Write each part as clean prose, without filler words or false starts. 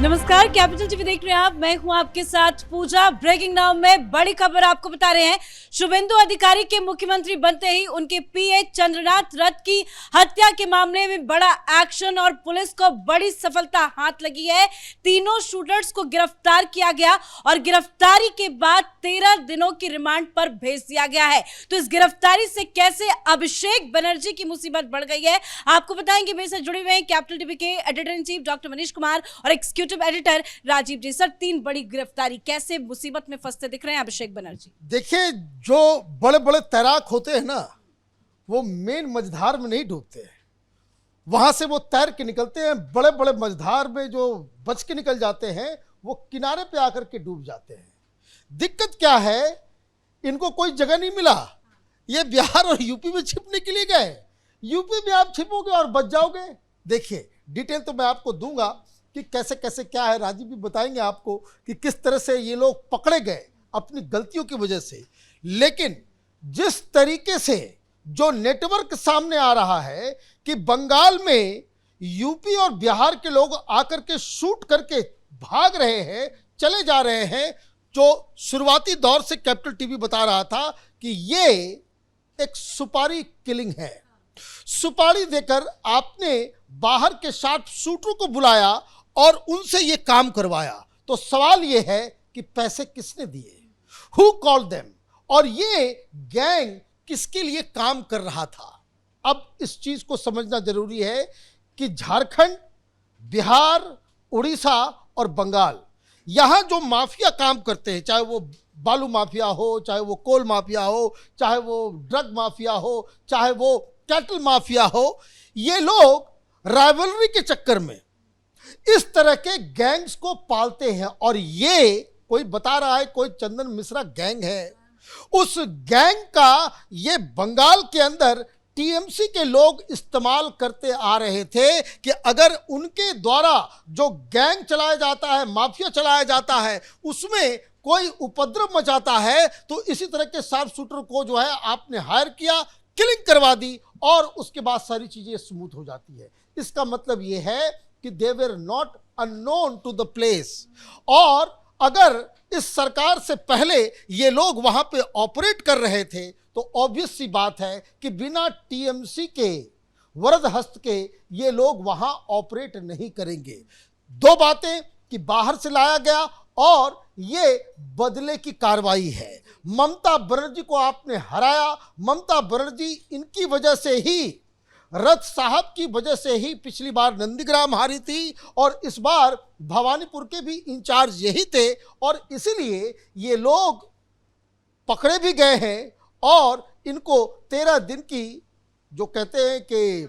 नमस्कार, capital TV देख रहे हैं आप। मैं हूं आपके साथ पूजा। ब्रेकिंग नाउ में बड़ी खबर आपको बता रहे हैं। शुभेंदु अधिकारी के मुख्यमंत्री बनते ही उनके पीए चंद्रनाथ रथ की हत्या के मामले में बड़ा एक्शन और पुलिस को बड़ी सफलता हाथ लगी है। तीनों शूटर्स को गिरफ्तार किया गया और गिरफ्तारी के बाद 13 दिनों की रिमांड पर भेज दिया गया है। तो इस गिरफ्तारी से कैसे अभिषेक बनर्जी की मुसीबत बढ़ गई है, आपको बताएंगे। मेरे साथ जुड़े हुए हैं कैपिटल टीवी के editor in chief doctor Manish Kumar और एग्जीक्यूटिव एडिटर राजीव जी। सर, तीन बड़ी गिरफ्तारी, कैसे मुसीबत में फंसते दिख रहे हैं अभिषेक बनर्जी? देखिए, जो बड़े बड़े तैराक होते हैं ना, वो मेन मझधार में नहीं डूबते हैं, वहां से वो तैर के निकलते हैं। बड़े बड़े मझधार में जो बच के निकल जाते हैं, वो किनारे पे आकर के डूब जाते हैं। दिक्कत क्या है, इनको कोई जगह नहीं मिला। ये बिहार और यूपी में छिपने के लिए गए। यूपी में आप छिपोगे और बच जाओगे। देखिए, डिटेल तो मैं आपको दूंगा कि कैसे कैसे क्या है। राजीव भी बताएंगे आपको कि किस तरह से ये लोग पकड़े गए अपनी गलतियों की वजह से। लेकिन जिस तरीके से जो नेटवर्क सामने आ रहा है कि बंगाल में यूपी और बिहार के लोग आकर के शूट करके भाग रहे हैं, चले जा रहे हैं, जो शुरुआती दौर से कैपिटल टीवी बता रहा था कि ये एक सुपारी किलिंग है। सुपारी देकर आपने बाहर के शार्प शूटरों को बुलाया और उनसे ये काम करवाया। तो सवाल ये है कि पैसे किसने दिए, हु कॉल्ड देम, और ये गैंग किसके लिए काम कर रहा था। अब इस चीज को समझना जरूरी है कि झारखंड, बिहार, उड़ीसा और बंगाल, यहां जो माफिया काम करते हैं, चाहे वो बालू माफिया हो, चाहे वो कोल माफिया हो, चाहे वो ड्रग माफिया हो, चाहे वो कैटल माफिया हो, ये लोग राइवलरी के चक्कर में इस तरह के गैंग्स को पालते हैं। और ये कोई बता रहा है कोई चंदन मिश्रा गैंग है। उस गैंग का ये बंगाल के अंदर टीएमसी के लोग इस्तेमाल करते आ रहे थे कि अगर उनके द्वारा जो गैंग चलाया जाता है, माफिया चलाया जाता है, उसमें कोई उपद्रव मचाता है, तो इसी तरह के शार्प शूटर को जो है आपने हायर किया, किलिंग करवा दी और उसके बाद सारी चीजें स्मूथ हो जाती है। इसका मतलब यह है कि they were not unknown to the place. और अगर इस सरकार से पहले ये लोग वहां पे ऑपरेट कर रहे थे, तो ऑब्वियस सी बात है कि बिना टीएमसी के वरद हस्त के ये लोग वहां ऑपरेट नहीं करेंगे। दो बातें कि बाहर से लाया गया और ये बदले की कार्रवाई है। ममता बनर्जी को आपने हराया। ममता बनर्जी इनकी वजह से ही, रथ साहब की वजह से ही पिछली बार नंदीग्राम हारी थी और इस बार भवानीपुर के भी इंचार्ज यही थे। और इसीलिए ये लोग पकड़े भी गए हैं और इनको 13 दिन की जो कहते हैं कि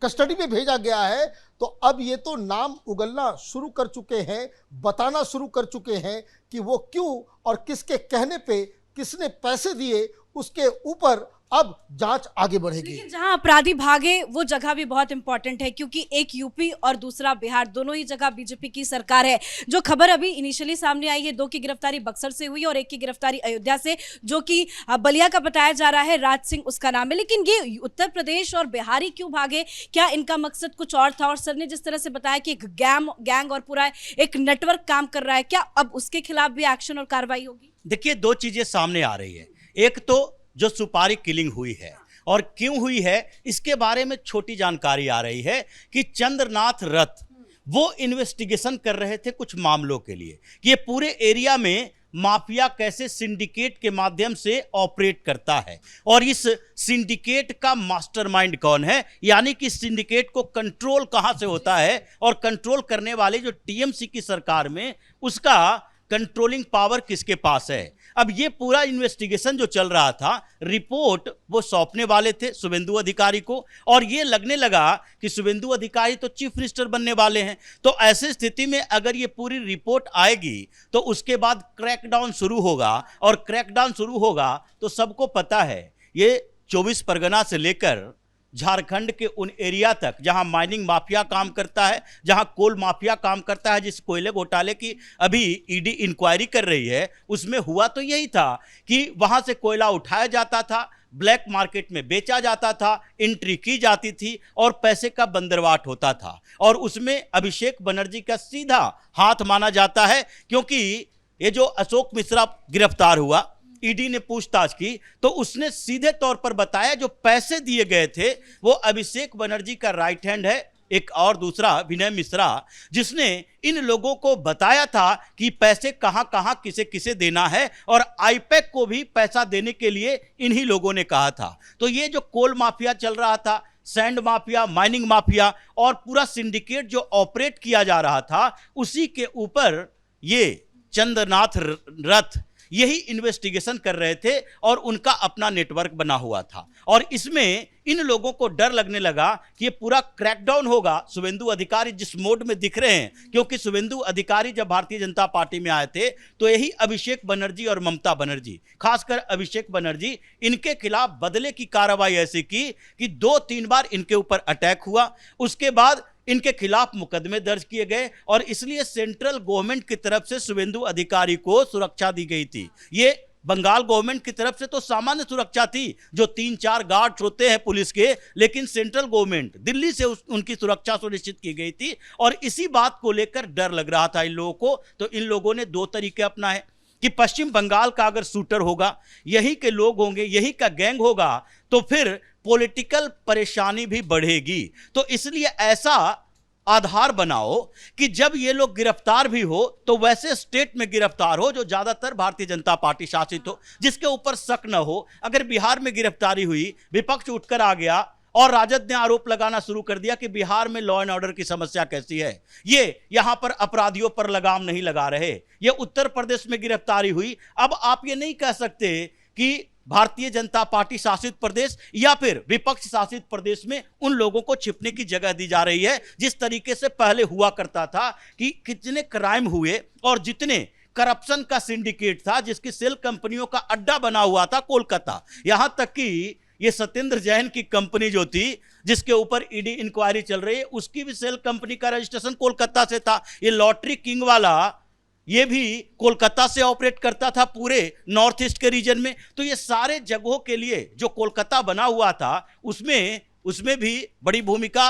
कस्टडी में भेजा गया है। तो अब ये तो नाम उगलना शुरू कर चुके हैं, बताना शुरू कर चुके हैं कि वो क्यों और किसके कहने पे किसने पैसे दिए, उसके ऊपर अब जांच आगे बढ़ेगी। लेकिन जहां अपराधी भागे वो जगह भी बहुत इंपॉर्टेंट है, क्योंकि एक यूपी और दूसरा बिहार, दोनों ही जगह बीजेपी की सरकार है। जो खबर अभी इनिशियली सामने आई है, 2 की गिरफ्तारी बक्सर से हुई और 1 की गिरफ्तारी अयोध्या से, जो कि बलिया का बताया जा रहा है, राज सिंह उसका नाम है। लेकिन ये उत्तर प्रदेश और बिहारी क्यों भागे? क्या इनका मकसद कुछ और था? और सर ने जिस तरह से बताया कि एक गैंग और पूरा एक नेटवर्क काम कर रहा है, क्या अब उसके खिलाफ भी एक्शन और कार्रवाई होगी? देखिए, 2 चीजें सामने आ रही है। एक तो जो सुपारी किलिंग हुई है और क्यों हुई है, इसके बारे में छोटी जानकारी आ रही है कि चंद्रनाथ रथ वो इन्वेस्टिगेशन कर रहे थे कुछ मामलों के लिए कि ये पूरे एरिया में माफिया कैसे सिंडिकेट के माध्यम से ऑपरेट करता है और इस सिंडिकेट का मास्टरमाइंड कौन है, यानी कि सिंडिकेट को कंट्रोल कहां से होता है और कंट्रोल करने वाले जो टीएमसी की सरकार में उसका कंट्रोलिंग पावर किसके पास है। अब ये पूरा इन्वेस्टिगेशन जो चल रहा था, रिपोर्ट वो सौंपने वाले थे शुभेंदु अधिकारी को, और ये लगने लगा कि शुभेंदु अधिकारी तो चीफ मिनिस्टर बनने वाले हैं। तो ऐसी स्थिति में अगर ये पूरी रिपोर्ट आएगी तो उसके बाद क्रैकडाउन शुरू होगा, और क्रैकडाउन शुरू होगा तो सबको पता है ये 24 परगना से लेकर झारखंड के उन एरिया तक जहां माइनिंग माफिया काम करता है, जहां कोल माफिया काम करता है, जिस कोयले घोटाले की अभी ईडी इंक्वायरी कर रही है, उसमें हुआ तो यही था कि वहां से कोयला उठाया जाता था, ब्लैक मार्केट में बेचा जाता था, एंट्री की जाती थी और पैसे का बंदरवाट होता था। और उसमें अभिषेक बनर्जी का सीधा हाथ माना जाता है, क्योंकि ये जो अशोक मिश्रा गिरफ्तार हुआ, ईडी ने पूछताछ की तो उसने सीधे तौर पर बताया जो पैसे दिए गए थे वो अभिषेक बनर्जी का राइट हैंड है, एक और दूसरा विनय मिश्रा, जिसने इन लोगों को बताया था कि पैसे कहां कहां किसे किसे देना है, और आईपैक को भी पैसा देने के लिए इन्हीं लोगों ने कहा था। तो ये जो कोल माफिया चल रहा था, सैंड माफिया, माइनिंग माफिया और पूरा सिंडिकेट जो ऑपरेट किया जा रहा था, उसी के ऊपर ये चंद्रनाथ रथ यही इन्वेस्टिगेशन कर रहे थे और उनका अपना नेटवर्क बना हुआ था। और इसमें इन लोगों को डर लगने लगा कि ये पूरा क्रैकडाउन होगा। शुभेंदु अधिकारी जिस मोड में दिख रहे हैं, क्योंकि शुभेंदु अधिकारी जब भारतीय जनता पार्टी में आए थे तो यही अभिषेक बनर्जी और ममता बनर्जी, खासकर अभिषेक बनर्जी, इनके खिलाफ बदले की कार्रवाई ऐसी की कि 2-3 बार इनके ऊपर अटैक हुआ। उसके बाद इनके खिलाफ मुकदमे दर्ज किए गए और इसलिए सेंट्रल गवर्नमेंट की तरफ से शुभेंदु अधिकारी को सुरक्षा दी गई थी। ये बंगाल गवर्नमेंट की तरफ से तो सामान्य सुरक्षा थी, जो 3-4 गार्ड्स होते हैं पुलिस के, लेकिन सेंट्रल गवर्नमेंट दिल्ली से उनकी सुरक्षा सुनिश्चित की गई थी। और इसी बात को लेकर डर लग रहा था इन लोगों को। तो इन लोगों ने 2 तरीके अपनाए कि पश्चिम बंगाल का अगर शूटर होगा, यही के लोग होंगे, यही का गैंग होगा, तो फिर पॉलिटिकल परेशानी भी बढ़ेगी। तो इसलिए ऐसा आधार बनाओ कि जब ये लोग गिरफ्तार भी हो तो वैसे स्टेट में गिरफ्तार हो जो ज्यादातर भारतीय जनता पार्टी शासित हो, जिसके ऊपर शक न हो। अगर बिहार में गिरफ्तारी हुई, विपक्ष उठकर आ गया और राजद ने आरोप लगाना शुरू कर दिया कि बिहार में लॉ एंड ऑर्डर की समस्या कैसी है, ये यहां पर अपराधियों पर लगाम नहीं लगा रहे। ये उत्तर प्रदेश में गिरफ्तारी हुई, अब आप ये नहीं कह सकते कि भारतीय जनता पार्टी शासित प्रदेश या फिर विपक्ष शासित प्रदेश में उन लोगों को छिपने की जगह दी जा रही है, जिस तरीके से पहले हुआ करता था कि कितने क्राइम हुए और जितने करप्शन का सिंडिकेट था, जिसकी सेल कंपनियों का अड्डा बना हुआ था कोलकाता। यहां तक कि ये सत्येंद्र जैन की कंपनी जो थी, जिसके ऊपर ईडी इंक्वायरी चल रही है, उसकी भी सेल कंपनी का रजिस्ट्रेशन कोलकाता से था। ये लॉटरी किंग वाला, ये भी कोलकाता से ऑपरेट करता था पूरे नॉर्थ ईस्ट के रीजन में। तो ये सारे जगहों के लिए जो कोलकाता बना हुआ था, उसमें भी बड़ी भूमिका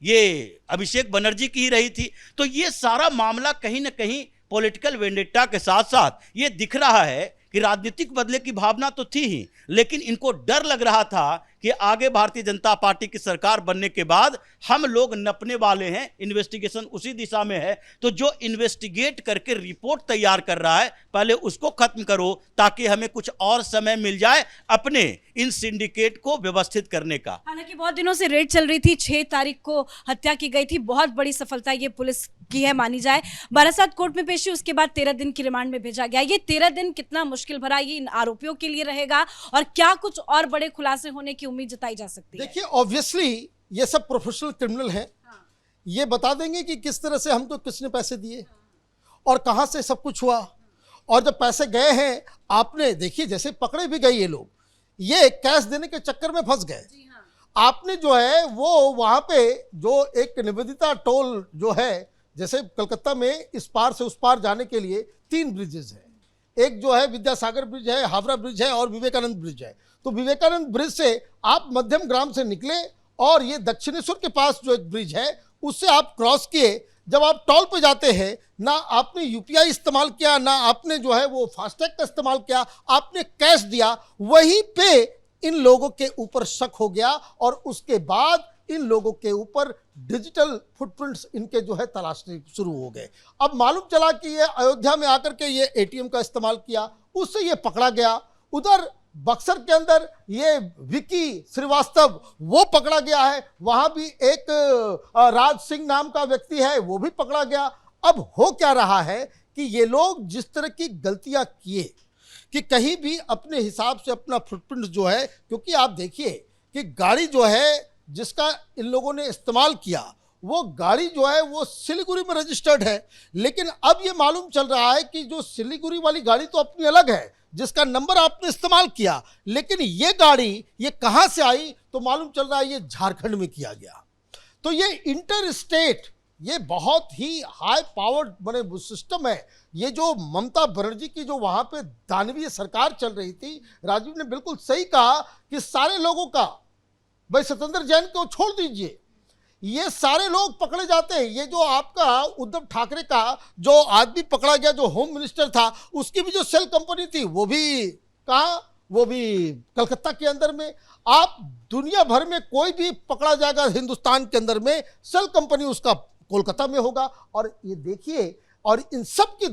ये अभिषेक बनर्जी की ही रही थी। तो ये सारा मामला कहीं ना कहीं पॉलिटिकल वेंडेटा के साथ साथ ये दिख रहा है कि राजनीतिक बदले की भावना तो थी ही, लेकिन इनको डर लग रहा था कि आगे भारतीय जनता पार्टी की सरकार बनने के बाद हम लोग नपने वाले हैं, इन्वेस्टिगेशन उसी दिशा में है। तो जो इन्वेस्टिगेट करके रिपोर्ट तैयार कर रहा है, पहले उसको खत्म करो ताकि हमें कुछ और समय मिल जाए अपने इन सिंडिकेट को व्यवस्थित करने का। हालांकि बहुत दिनों से रेड चल रही थी, 6 तारीख को हत्या की गई थी, बहुत बड़ी सफलता ये पुलिस की है मानी जाए। बारासात कोर्ट में पेशी, उसके बाद 13 दिन की रिमांड में भेजा गया। ये 13 दिन कितना मुश्किल भरा ये इन आरोपियों के लिए रहेगा और क्या कुछ और बड़े खुलासे होने की उम्मीद जताई जा सकती है? देखिए, ऑब्वियसली ये सब प्रोफेशनल क्रिमिनल हैं। ये बता देंगे कि किस तरह से हमको किसने पैसे दिए और कहां से सब कुछ हुआ। और जब पैसे गए हैं, आपने देखिए जैसे पकड़े भी गए ये लोग, ये कैश देने के चक्कर में फंस गए। आपने जो है वो वहां पे जो एक निवेदिता टोल जो है, जैसे कलकत्ता में इस पार से उस पार जाने के लिए 3 ब्रिजेस हैं। एक जो है विद्यासागर ब्रिज है, हावड़ा ब्रिज है और विवेकानंद ब्रिज है। तो विवेकानंद ब्रिज से आप मध्यम ग्राम से निकले और ये दक्षिणेश्वर के पास जो एक ब्रिज है उससे आप क्रॉस किए। जब आप टोल पे जाते हैं, ना आपने यूपीआई इस्तेमाल किया, ना आपने जो है वो फास्टैग का इस्तेमाल किया, आपने कैश दिया। वहीं पे इन लोगों के ऊपर शक हो गया और उसके बाद इन लोगों के ऊपर डिजिटल फुटप्रिंट्स इनके जो है तलाशने शुरू हो गए। अब मालूम चला कि ये अयोध्या में आकर के ये एटीएम का इस्तेमाल किया, उससे ये पकड़ा गया। उधर बक्सर के अंदर ये विकी श्रीवास्तव वो पकड़ा गया है, वहां भी एक राज सिंह नाम का व्यक्ति है, वो भी पकड़ा गया। अब हो क्या रहा है कि ये लोग जिस तरह की गलतियां किए कि कहीं भी अपने हिसाब से अपना फुटप्रिंट जो है, क्योंकि आप देखिए कि गाड़ी जो है जिसका इन लोगों ने इस्तेमाल किया, वो गाड़ी जो है वो सिलीगुड़ी में रजिस्टर्ड है। लेकिन अब ये मालूम चल रहा है कि जो सिलीगुड़ी वाली गाड़ी तो अपनी अलग है, जिसका नंबर आपने इस्तेमाल किया, लेकिन ये गाड़ी ये कहां से आई तो मालूम चल रहा है ये झारखंड में किया गया। तो ये इंटर स्टेट ये बहुत ही हाई पावर्ड बने सिस्टम है। ये जो ममता बनर्जी की जो वहाँ पे दानवीय सरकार चल रही थी, राजीव ने बिल्कुल सही कहा कि सारे लोगों का, भाई सत्येंद्र जैन को छोड़ दीजिए, ये सारे लोग पकड़े जाते हैं। ये जो आपका उद्धव ठाकरे का जो आदमी पकड़ा गया, जो होम मिनिस्टर था, उसकी भी जो सेल कंपनी थी वो भी कहाँ, वो भी कलकत्ता के अंदर में। आप दुनिया भर में कोई भी पकड़ा जाएगा हिंदुस्तान के अंदर में, सेल कंपनी उसका कोलकाता में होगा। और ये देखिए, और इन सब की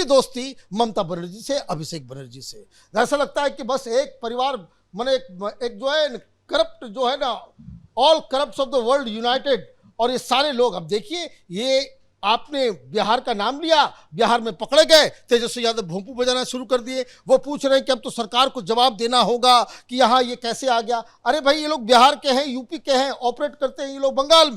दोस्ती ममता बनर्जी से, अभिषेक बनर्जी से। ऐसा लगता है कि बस एक परिवार माने एक जो है करप्ट जो है ना, all corrupts of the world United. और ये सारे लोग, अब देखिए, ये आपने बिहार का नाम लिया, बिहार में पकड़े गए, तेजस्वी यादव भोंपू बजाना शुरू कर दिए। वो पूछ रहे हैं कि अब तो सरकार को जवाब देना होगा कि यहाँ ये कैसे आ गया। अरे भाई, ये लोग बिहार के हैं, यूपी के हैं, ऑपरेट करते हैं ये लोग बंगाल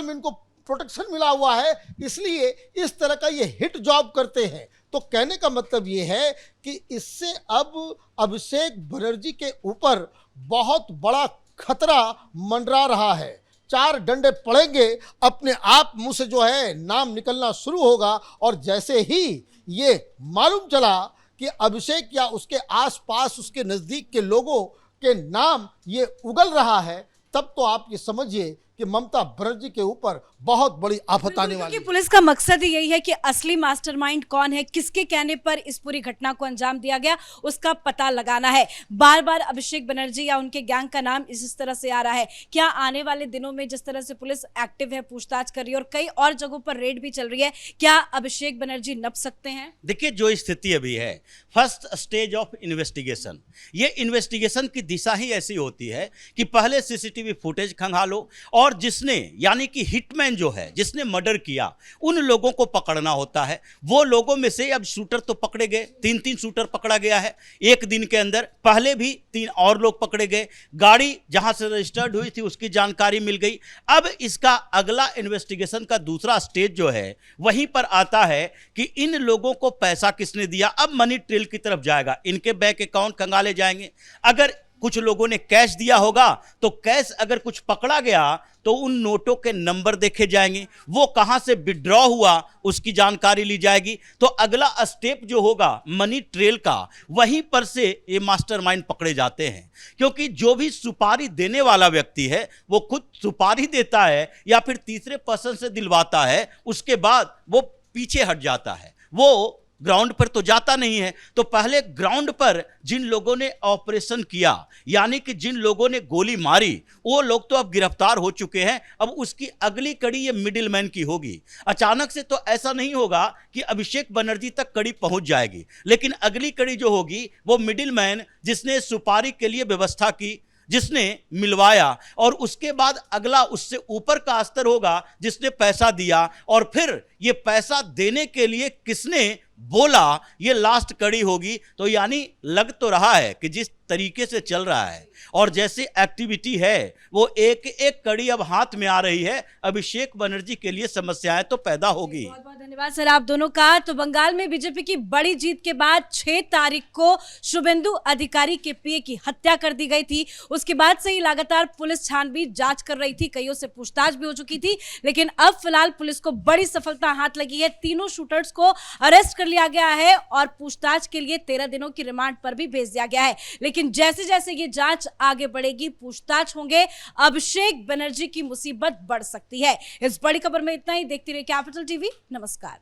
में इनको प्रोटेक्शन मिला हुआ है, इसलिए इस तरह का ये हिट जॉब करते हैं। तो कहने का मतलब ये है कि इससे अब अभिषेक बनर्जी के ऊपर बहुत बड़ा खतरा मंडरा रहा है। 4 डंडे पड़ेंगे, अपने आप मुंह से जो है नाम निकलना शुरू होगा। और जैसे ही ये मालूम चला कि अभिषेक या उसके आसपास, उसके नज़दीक के लोगों के नाम ये उगल रहा है, तब तो आप ये समझिए कि ममता बनर्जी के ऊपर बहुत बड़ी आफत आने वाली है। पुलिस का मकसद ही यही है कि असली मास्टरमाइंड कौन है, किसके कहने पर इस पूरी घटना को अंजाम दिया गया, उसका पता लगाना है। बार बार अभिषेक बनर्जी या उनके गैंग का नाम इस तरह से आ रहा है। क्या आने वाले दिनों में जिस तरह से पुलिस एक्टिव है, पूछताछ कर रही है और कई और जगहों पर रेड भी चल रही है, क्या अभिषेक बनर्जी नप सकते हैं? देखिए, जो स्थिति अभी है, फर्स्ट स्टेज ऑफ इन्वेस्टिगेशन, ये इन्वेस्टिगेशन की दिशा ही ऐसी होती है कि पहले सीसीटीवी फुटेज खंगालो और जिसने, यानी कि हिटमैन जो है, जिसने मर्डर किया, उन लोगों को पकड़ना होता है। वो लोगों में से अब शूटर तो पकड़े गए, 3 शूटर पकड़ा गया है एक दिन के अंदर। पहले भी 3 और लोग पकड़े गए। गाड़ी जहां से रजिस्टर्ड हुई थी उसकी जानकारी मिल गई। अब इसका अगला इन्वेस्टिगेशन का दूसरा स्टेज जो है, वहीं पर आता है कि इन लोगों को पैसा किसने दिया। अब मनी ट्रेल की तरफ जाएगा, इनके बैंक अकाउंट खंगाले जाएंगे। अगर कुछ लोगों ने कैश दिया होगा तो कैश अगर कुछ पकड़ा गया तो उन नोटों के नंबर देखे जाएंगे, वो कहां से विड्रॉ हुआ उसकी जानकारी ली जाएगी। तो अगला स्टेप जो होगा मनी ट्रेल का, वहीं पर से ये मास्टरमाइंड पकड़े जाते हैं। क्योंकि जो भी सुपारी देने वाला व्यक्ति है वो खुद सुपारी देता है या फिर तीसरे पर्सन से दिलवाता है, उसके बाद वो पीछे हट जाता है, वो ग्राउंड पर तो जाता नहीं है। तो पहले ग्राउंड पर जिन लोगों ने ऑपरेशन किया, यानी कि जिन लोगों ने गोली मारी, वो लोग तो अब गिरफ्तार हो चुके हैं। अब उसकी अगली कड़ी ये मिडिलमैन की होगी। अचानक से तो ऐसा नहीं होगा कि अभिषेक बनर्जी तक कड़ी पहुंच जाएगी, लेकिन अगली कड़ी जो होगी वो मिडिलमैन, जिसने सुपारी के लिए व्यवस्था की, जिसने मिलवाया, और उसके बाद अगला उससे ऊपर का स्तर होगा जिसने पैसा दिया, और फिर ये पैसा देने के लिए किसने बोला, ये लास्ट कड़ी होगी। तो यानी लग तो रहा है कि जिस तरीके से चल रहा है और जैसे एक्टिविटी है, वो एक एक कड़ी अब हाथ में आ रही है। अभिषेक बनर्जी के लिए समस्याएं तो पैदा होगी। बहुत बहुत धन्यवाद सर आप दोनों का। तो बंगाल में बीजेपी की बड़ी जीत के बाद 6 तारीख को शुभेंदु अधिकारी के पीए की हत्या कर दी गई थी। उसके बाद से ही लगातार पुलिस छानबीन जांच कर रही थी, कईयों से पूछताछ भी हो चुकी थी, लेकिन अब फिलहाल पुलिस को बड़ी सफलता हाथ लगी है। तीनों शूटर्स को अरेस्ट कर लिया गया है और पूछताछ के लिए 13 दिनों की रिमांड पर भी भेज दिया गया है। लेकिन जैसे जैसे ये जांच आगे बढ़ेगी, पूछताछ होंगे, अभिषेक बनर्जी की मुसीबत बढ़ सकती है। इस बड़ी खबर में इतना ही। देखती रहिए कैपिटल टीवी। नमस्कार।